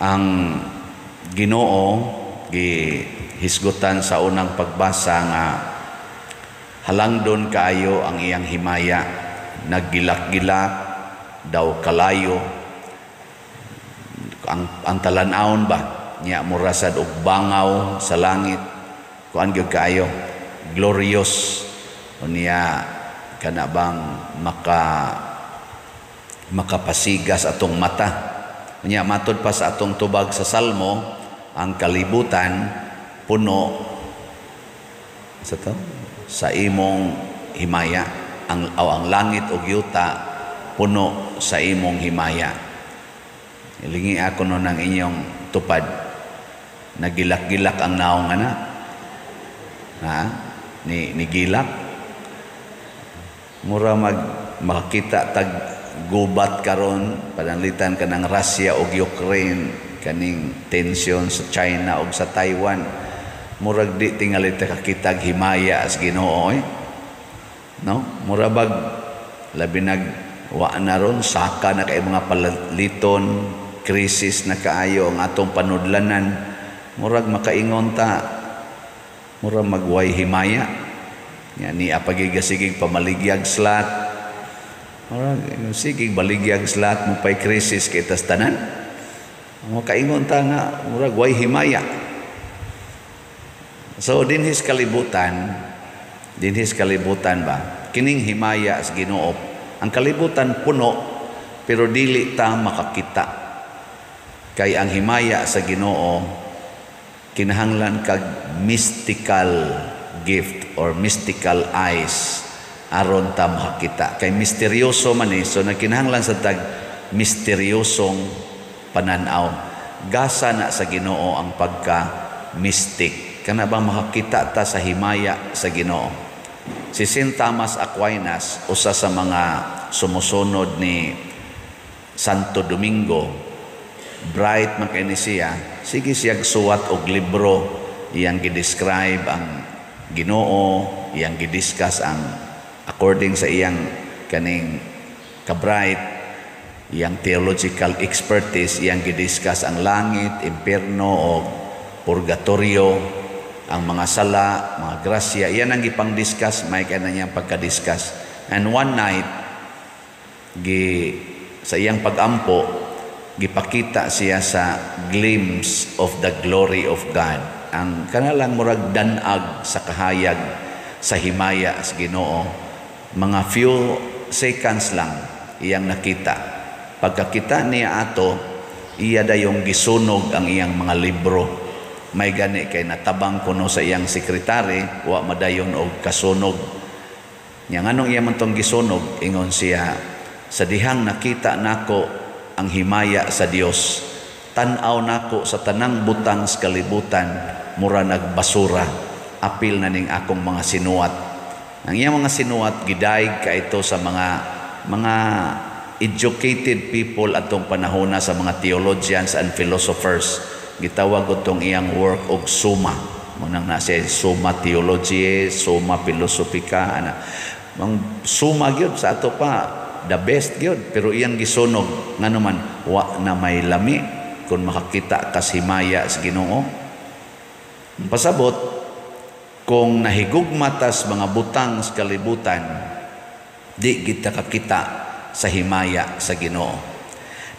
Ang Ginoo gihisgutan sa unang pagbasa nga halangdon kaayo ang iyang himaya, naggilak-gilak daw kalayo ang talan-awon ba niya murasad og bangaw sa langit, kuan gyud kaayo glorious unya kana bang makapasigas atong mata. Unya matod pa sa atong tubag sa Salmo, ang kalibutan puno sa imong himaya, ang langit ug yuta puno sa imong himaya. Ilingi ako no ng inyong tupad, nagilak-gilak ang naong ana ni gilak mura makakita tag gubat karon pananglitan ka ng Russia ug Ukraine, kaning tension sa China ug sa Taiwan, murag di tingali ta kakitag himaya as Ginoo no, mura bag labi wa na ron saka na kay mga palaliton, krisis na kaayo ang atong panudlanan, murag makaingon ta murag magway himaya ni apagigasigig pamaligyag slat, sige baligyag slat mo pa'y krisis kay tas tanan, makaingon ta nga murag way himaya. So dinhis kalibutan ba kining himaya sa Ginoo, ang kalibutan puno pero dili ta makakita kay ang himaya sa Ginoo kinahanglan kag mystical gift or mystical eyes aron ta makakita, kay misteryoso man so nagkinahanglan sa tag misteryosong pananaw. Gasa na sa Ginoo ang pagka mystic, kana bang makakita ta sa himaya sa Ginoo. Si Saint Thomas Aquinas, usa sa mga sumusunod ni Santo Domingo, bright man kay ni siya, sige siyag suwat og libro iyang gidescribe ang Ginoo, iyang gidiscuss ang according sa iyang kaning ka-bright, iyang theological expertise, iyang gidiscuss ang langit, impierno o purgatorio, ang mga sala, mga grasya, iyan ang gipang-discuss, may ka na niyang pagka-discuss. And one night, sa iyang pag-ampo, gipakita siya sa glimpse of the glory of God. Ang kanalang murag danag sa kahayag sa himaya sa Ginoo, mga few seconds lang iyang nakita. Pagkakita niya ato, iya dayong gisunog ang iyang mga libro. May gani kay natabang kuno sa iyang sekretary, wa madayon og kasunog. Nya nganong iya man tong gisunog, ingon siya, sa dihang nakita nako ang himaya sa Dios, tan-aw nako sa tanang butang sa kalibutan, mura nagbasura, apil na ning akong mga sinuwat. Ang iyang mga sinuwat gidayeg kaito sa mga educated people atong panahona, sa mga theologians and philosophers. Gitawag utong iyang work og Summa. Munang nasa Summa Theologiae, Summa Philosophica, Ang Summa gyud sa ato pa the best gyud, pero iyang gisunog nganuman wa na may lami kung makakita kas himaya sa Ginoo. Pasabot kung nahigugmatas mga butang sa kalibutan, di kita kakita sa himaya sa Ginoo.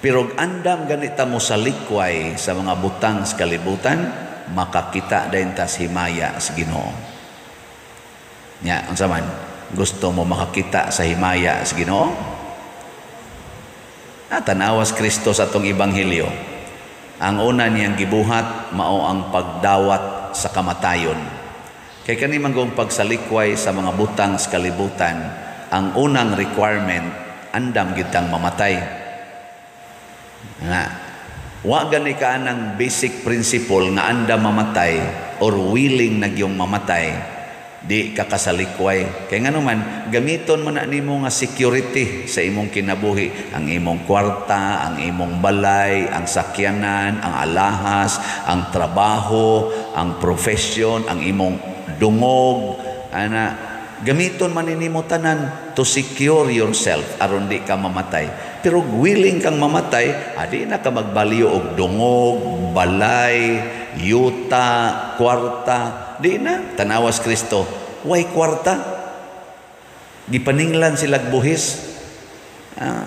Pero andam ganita mo sa likway sa mga butang sa kalibutan, makakita din ta sa himaya sa Ginoo. Nya, unsa man gusto mo makakita sa himaya sa Ginoo? Tanawas Kristo sa atong ebanghelyo. Ang una niyang gibuhat mao ang pagdawat sa kamatayon. Kay kani manggong pagsalikway sa mga butang sa kalibutan, ang unang requirement andam gyud tang mamatay. Nga, wa gani ka ng basic principle nga anda mamatay or willing na gyung mamatay, di kakasalikway. Kaya nga naman, gamiton mo na nimo nga security sa imong kinabuhi, ang imong kwarta, ang imong balay, ang sakyanan, ang alahas, ang trabaho, ang profession, ang imong dungog, gamiton man nimo tanan to secure yourself aron di ka mamatay. pero willing kang mamatay, adi na ka magbaliw og dungog, balay, yuta, kwarta. Di na, tanawas Kristo. Why kwarta? Gipaninglan sila buhis.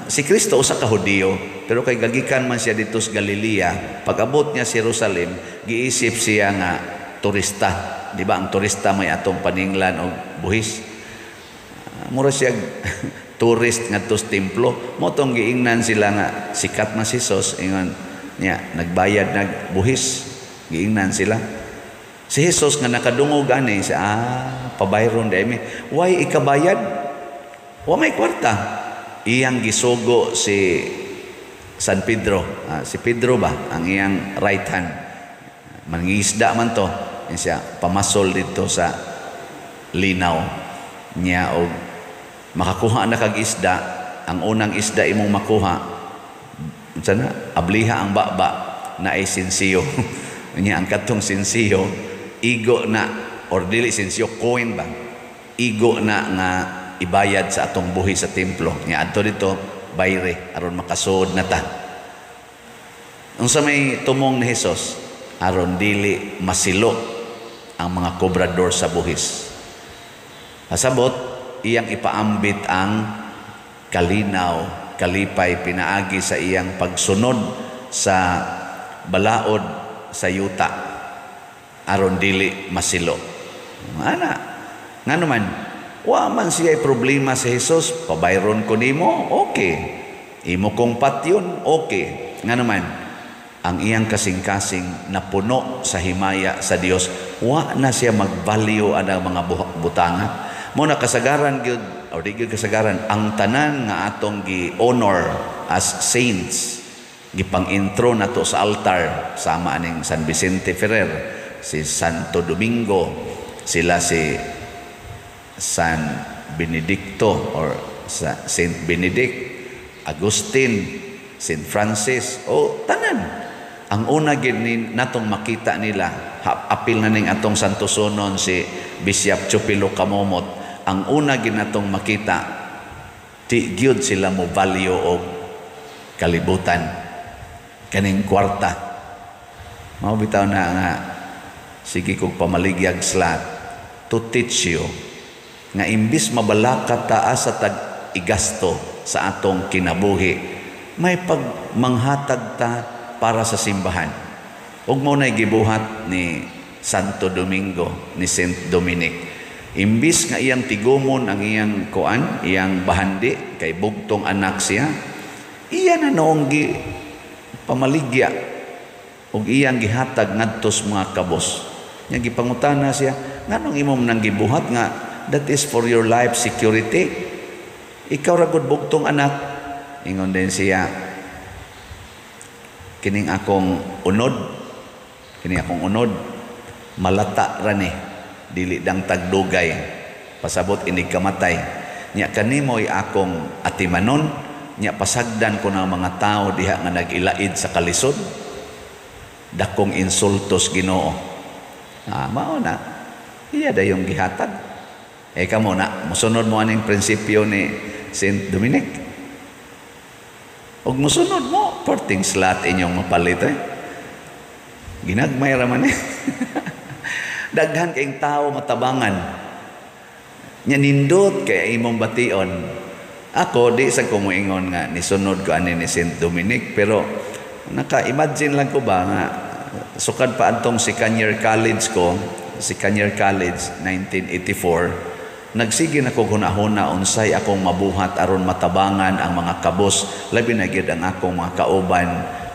Si Kristo usa ka Hudiyo, pero kay gagikan man siya dito sa Galilea, pag-abot niya sa Jerusalem, giisip siya nga turista. Di ba ang turista may atong paninglan o buhis? Mura siya tourist nga tos templo. Motong giingnan sila nga sikat na si Jesus, ingon niya nagbayad nagbuhis. Giingnan sila. Si Jesus nga nakadungog ani siya, pabayron dai mi. Why ikabayad? Wa may kwarta. Iyang gisugo si San Pedro. Si Pedro ba? Ang iyang right hand. Mangingisda man to. Siya pamasol dito sa linaw niya o makakuha na kag isda. Ang unang isda imong makuha, sana abliha ang baba na ay sinsiyo. Niya ang katong sinsiyo, igo na, or dili sinsiyo, coin ba? Igo na nga ibayad sa atong buhi sa templo. Nga adto dito, bayre, aron makasud na ta. Unsa may tumong ni Jesus, aron dili masilo ang mga kobrador sa buhis. Pasabot, iyang ipaambit ang kalinaw, kalipay, pinaagi sa iyang pagsunod sa balaod sa yuta, aron dili masilo. Ana, nga naman, wa man siya problema sa Jesus, pabayron ko nimo, okay. Imo kong patyon, okay. Nga naman, ang iyang kasing-kasing na puno sa himaya sa Dios, wa na siya magvalue ang mga butanga. Mo na kasagaran gyud, o di gyud kasagaran, ang tanan nga atong gi-honor as saints, gipang-intro nato sa altar, sama aning San Vicente Ferrer, si Santo Domingo, sila si San Benedicto or Saint Benedict, Agustin, Saint Francis, o tanan. Ang una gid natong makita nila, apil na ning atong Santo Sonon si Bishop Chupilo Kamomot, ang una gid natong makita, di gyud sila mo value og kalibutan, kaning kwarta. Mao bitaw na nga, sige kog pamaligyag slat, to teach you, nga imbis mabalakat ta sa tag-igasto sa atong kinabuhi, may pagmanghatag ta para sa simbahan. Ug mo na'y gibuhat ni Santo Domingo, ni Saint Dominic. Imbis nga iyang tigumon ang iyang kuan, iyang bahandi, kay bugtong anak siya, iya na noong pamaligya, ug iyang gihatag ngadtos mga kabos. Nya gipangutana siya, nganong imong nang gibuhat nga that is for your life security? Ikaw ra gud bugtong anak. Ingon din siya, kining akong unod, malata ra ni, dili dang tagdugay, pasabot inig kamatay. Nya kanimoy akong atimanon, nya pasagdan ko ng mga tao diha nga nagilaid sa kalisod, dakong insultos Ginoo. Mao na, iya dayong gihatag. Kamo na, musunod mo aning prinsipyo ni Saint Dominic. Og musunod mo, porting slat inyong mapalit ginagmay raman Daghan kayong tao matabangan. Nya nindot kay imong bation. Ako, di sa kumuingon nga, nisunod ko ani ni Saint Dominic, pero naka-imagine lang ko ba nga, sukad pa antong si Kanier College ko, si Kanier College, 1984, nagsige na ko hunahuna unsay akong mabuhat aron matabangan ang mga kabos, labi na gid ang akong mga kauban,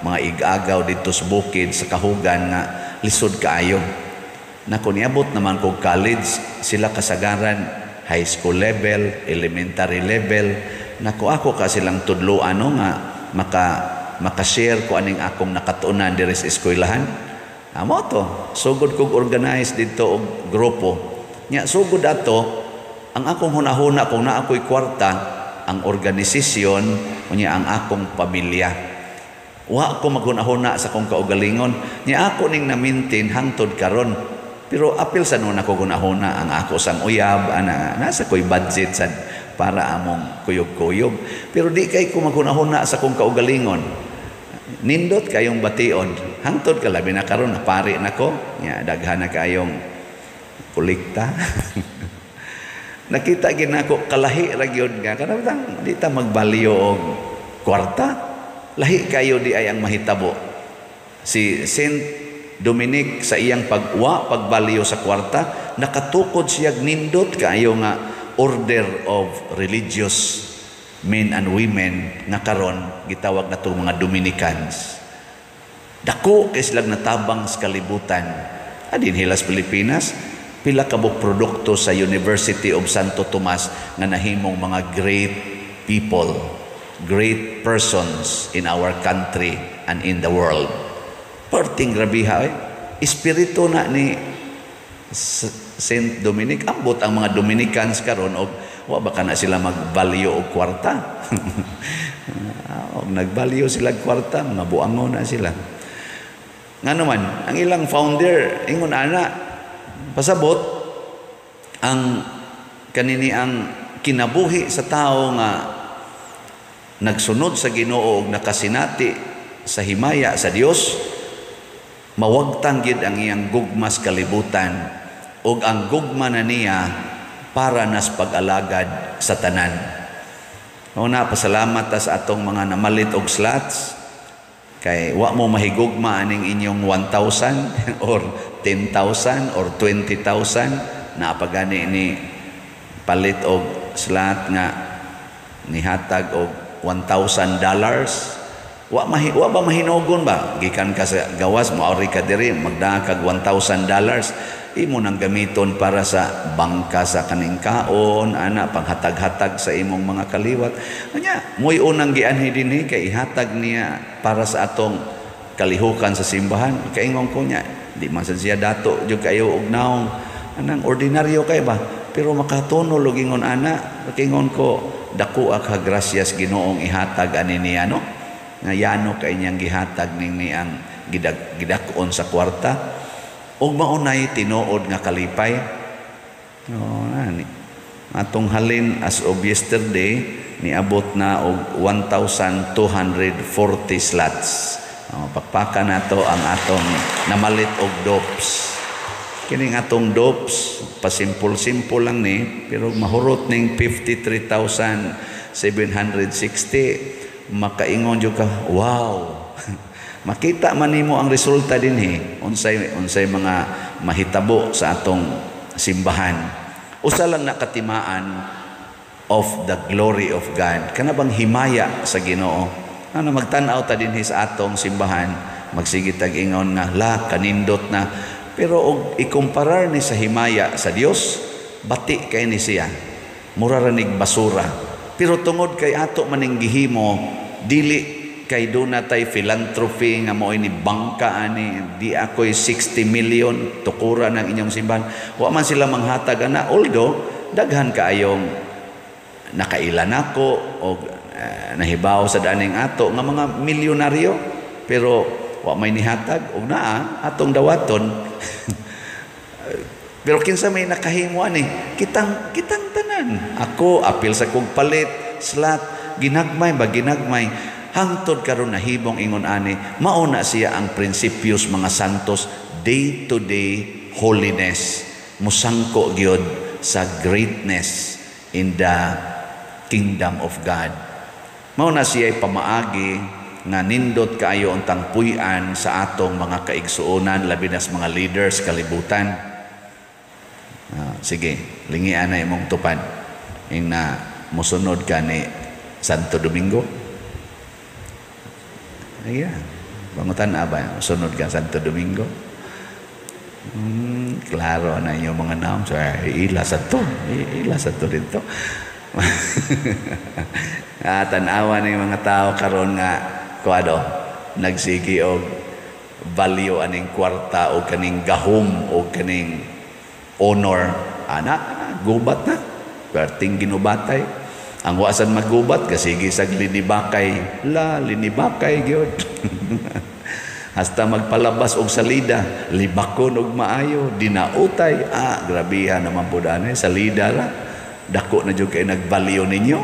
mga igagaw dito sa bukid, sa kahugan nga, lisod kaayo. Nako niabot naman ko college, sila kasagaran, high school level, elementary level, nako ako ka silang tudloan nga maka-share ko aning akong nakatunan diri sa eskwelahan. Amo to, sugod kog organize dito og grupo. Nya sugod ato ang akong hunahuna kung naa ko'y kwarta, ang organisasyon unya ang akong pamilya. Wa ko maghunahuna sa akong kaugalingon. Nya ako ning na-maintain hangtod karon. Pero apil sa nuna ko gunahuna ang ako sang uyab, nasa ko'y budget sa para among kuyog-kuyog. Pero di kay ko maghuna-huna sa kong kaugalingon. Nindot kayong bation. Hangtod ka labi na karon napari nako. Nya daghan na kayong kulikta. Nakita ginako kalahi ra gyud nga kanang di ta magbaliyo og kwarta. Lahi kayo di ay ang mahitabo. Si Saint Dominic sa iyang pagbaliyo sa kwarta, nakatukod siya nindot kaayo nga order of religious men and women nga karon gitawag na itong mga Dominicans. Dako kay silang natabang sa kalibutan. Adin hilas Pilipinas, pila kabuk produkto sa University of Santo Tomas nga nahimong mga great people, great persons in our country and in the world. Perting grabiha espiritu na ni Saint Dominic. Ambot ang mga Dominicans karon og wa baka na sila magbalyo og kwarta. Og nagbalyo sila og kwarta, mga buangon na sila. Ngano man ang ilang founder ingon ana pasabot ang kanini ang kinabuhi sa tao nga nagsunod sa Ginoo og nakasinati sa himaya sa Dios. Mawagtang gid ang iyang gugmas kalibutan ug ang gugma na niya para nas pag-alagad sa tanan. Una pasalamat ta sa atong mga namalit og slots kay wa mo mahigugma aning inyong 1,000 or 10,000 or 20,000 na pagani ni palit og slot nga nihatag og $1,000. Wa ba mahinogon ba gikan ka sa gawas maori ka diri magdakag $1,000 imo nang gamiton para sa bangka sa kaning kaon ana panghatag-hatag sa imong mga kaliwat anya moy unang gianhi dinhi kay ihatag niya para sa atong kalihukan sa simbahan kaingon ko nya di man siya dato jud kayo og naong anang ordinaryo kay ba pero makatuno og ingon ana kaingon ko dako ak gracias Ginoong ihatag ani niya no nga yano kay niyang gihatag ni ang gidakon sa kwarta ug maunay tinuod nga kalipay ani atong halin as of yesterday niabot na og 1,240 slots pakpakan nato ang atong namalit og dopes kining atong dopes pasimpol-simpol lang ni pero mahurot ning 53,760 makaingon jud ka wow makita man nimo ang resulta dinhi unsay mga mahitabo sa atong simbahan usa lang nakatimaan of the glory of God kana bang himaya sa Ginoo ana magtan-aw ta dinhi sa atong simbahan magsigit tag ingon nga la kanindot na pero og ikumparar ni sa himaya sa Dios bati kay ni siya mura ranig basura pero tungod kay ato maning gihimo dili kay duna tay philanthropy nga mo ini bangka ani di ako'y 60 million tukura ng inyong simbahan wa man sila manghatag ana although daghan kaayong nakailan ako o nahibaw sa daning ato nga mga milyonaryo pero wa may nihatag og naa atong dawaton pero kinsa may nakahimo ani kitang tanan ako apil sa kog palit slot ginagmay hangtod karon nahibong ingon ani mao na siya ang prinsipyos mga santos day to day holiness musangko gyud sa greatness in the kingdom of God mao na siya pamaagi nga nindot kaayo ang tangpuy-an sa atong mga kaigsuonan labi na sa mga leaders kalibutan. Sige, lingian na imong tupad. Yung na musunod ka ni Santo Domingo. Ayan. Bangutan na ba? Musunod ka Santo Domingo. Klaro na yung mga naam. So, ila sa to dito. Tanawa na yung mga tao karon nga kuado nagsigi og value aning kwarta o kaning gahom o kaning honor ana gubat na perting ginubatay ang wasan maggubat kasigi sag linibakay gyud hasta magpalabas og salida libakon og maayo dinautay grabiha naman pud ani salida ra dako na jud kay nagbalyo ninyo.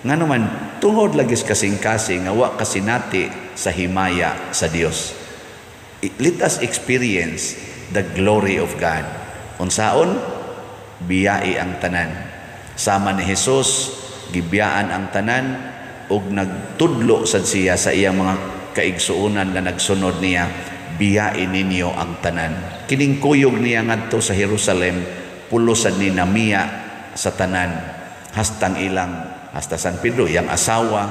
Nganuman tungod lagi sa kasing-kasing nga wa kasinati sa himaya sa Dios. Let us experience the glory of God. Unsaon? Biyai ang tanan. Sama ni Jesus, gibiyaan ang tanan ug nagtudlo sad siya sa iyang mga kaigsuonan nga nagsunod niya, biyai ninyo ang tanan. Kining kuyog niya ngadto sa Jerusalem, pulosan ni namiya sa tanan, hasta San Pedro, iyang asawa,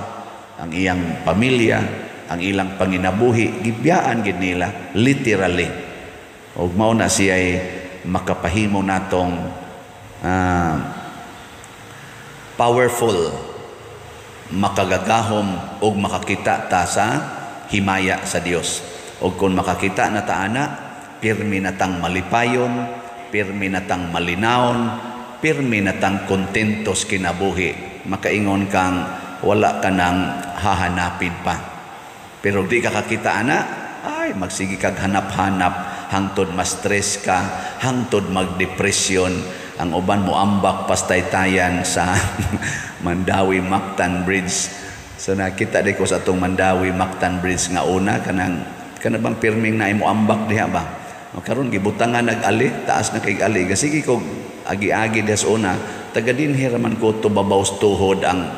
ang iyang pamilya, ang ilang panginabuhi, gibiyaan gid nila literally. Ug mao na siya ay makapahimo natong powerful, makagagahom ug makakita ta sa himaya sa Dios. Ug kung makakita na taana, pirmi na tang malipayon, pirmi na tang malinawon, pirmi na tang kontentos kinabuhi. Makaingon kang wala ka nang hahanapin pa. Pero di ka kakita ana, ay magsigi kag hanap-hanap, hangtod ma-stress ka, hangtod magdepresyon. Ang uban mo ambak pastaytayan sa Mandawi Mactan Bridge. So nakita di ko sa atong Mandawi Mactan Bridge nga una kanang bang pirming na imo ambak diha ba. Karon gibutangan nag-ali, taas na kay ali. Sige ko agi-agi des una, taga dinhi raman ko to babaws tuhod ang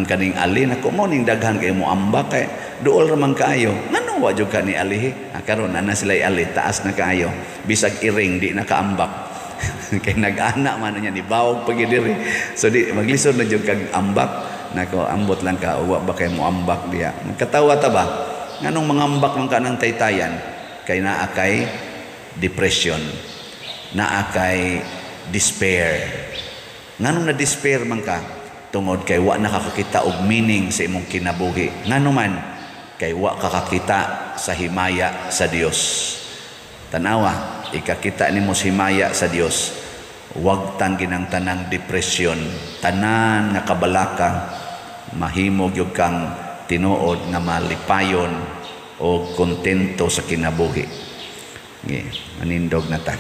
kaning ali na ko mo ning daghan kay mo ambak kay duol raman kaayo. Ngano wa jud ka ni ali? Karon ana sila ali, taas na kaayo. Bisag iring di nakaambak. Kay nag-ana man niya ni bawog pagi diri. So di maglisod na jud kag ambak. Nako ambot lang ka wa ba kay mo ambak diha. Katawa ta ba? Nganong mangambak man ka ng taytayan kay naa kay depression, naa kay despair. Nganong na despair man ka tungod kay wa nakakakita og meaning sa imong kinabuhi. Ngano man kay wa kakakita sa himaya sa Dios. Tanawa, ikakita nimo sa himaya sa Dios, wag tanggin ang tanang depression, tanan nga kabalaka, mahimo gyud kang tinuod nga malipayon o kontento sa kinabuhi. Manindog na ta.